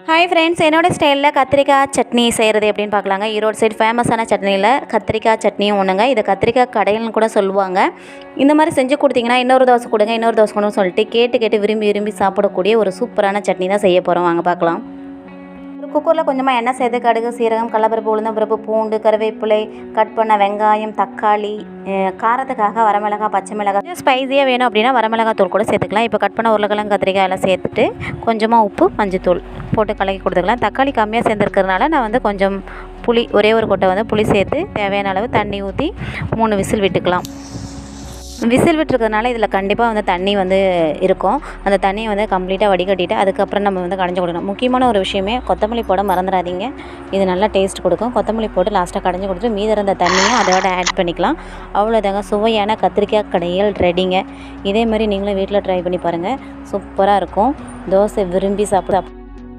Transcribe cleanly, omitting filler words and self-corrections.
Hi friends, என்னோட ஸ்டைலில் கத்திரிக்காய் சட்னி செய்கிறது எப்படின்னு பார்க்கலாங்க. ஈரோடு சைடு ஃபேமஸான சட்னியில் கத்திரிக்காய் சட்னியும் ஒன்றுங்க. இதை கத்திரிக்காய் கடையில்னு கூட சொல்லுவாங்க. இந்த மாதிரி செஞ்சு கொடுத்தீங்கன்னா இன்னொரு தோசை கொடுங்க, இன்னொரு தோசை கொடுங்கன்னு சொல்லிட்டு கேட்டு விரும்பி விரும்பி சாப்பிடக்கூடிய ஒரு சூப்பரான சட்னி தான் செய்ய போகிறோம். வாங்க பார்க்கலாம். ஒரு குக்கரில் கொஞ்சமாக எண்ணெய் சேர்த்து கடுகு, சீரகம், கடலப்பருப்பு, உளுந்தம்பருப்பு, பூண்டு, கருவேப்பிலை, கட் பண்ண வெங்காயம், தக்காளி, காரத்துக்காக வரமிளகாய், பச்சை மிளகாய், கொஞ்சம் ஸ்பைஸியாக வேணும் அப்படின்னா வரமிளகாய் தூள் கூட சேர்த்துக்கலாம். இப்போ கட் பண்ண உருளைக்கிழங்கு, கத்திரிக்காய் எல்லாம் சேர்த்துட்டு கொஞ்சமாக உப்பு, மஞ்சத்தூள் போட்டு கலக்கி கொடுத்துக்கலாம். தக்காளி கம்மியாக சேர்ந்துருக்கிறதுனால நான் கொஞ்சம் புளி, ஒரே ஒரு கொட்டை புளி சேர்த்து தேவையான அளவு தண்ணி ஊற்றி 3 விசில் விட்டுக்கலாம். விசில் விட்டுருக்கிறதுனால இதில் கண்டிப்பாக தண்ணி இருக்கும். அந்த தண்ணியை கம்ப்ளீட்டாக வடிகட்டிட்டு அதுக்கப்புறம் நம்ம கடைஞ்சி கொடுக்கணும். முக்கியமான ஒரு விஷயமே, கொத்தமல்லி போட மறந்துடாதீங்க. இது நல்லா டேஸ்ட் கொடுக்கும். கொத்தமல்லி போட்டு லாஸ்ட்டாக கடைஞ்சி கொடுத்துட்டு மீதி இருந்த தண்ணியும் அதோட ஆட் பண்ணிக்கலாம். அவ்வளோதாங்க, சுவையான கத்திரிக்காய் கடையல் ரெடிங்க. இதே மாதிரி நீங்களும் வீட்டில் ட்ரை பண்ணி பாருங்கள். சூப்பராக இருக்கும். தோசை விரும்பி சாப்பிட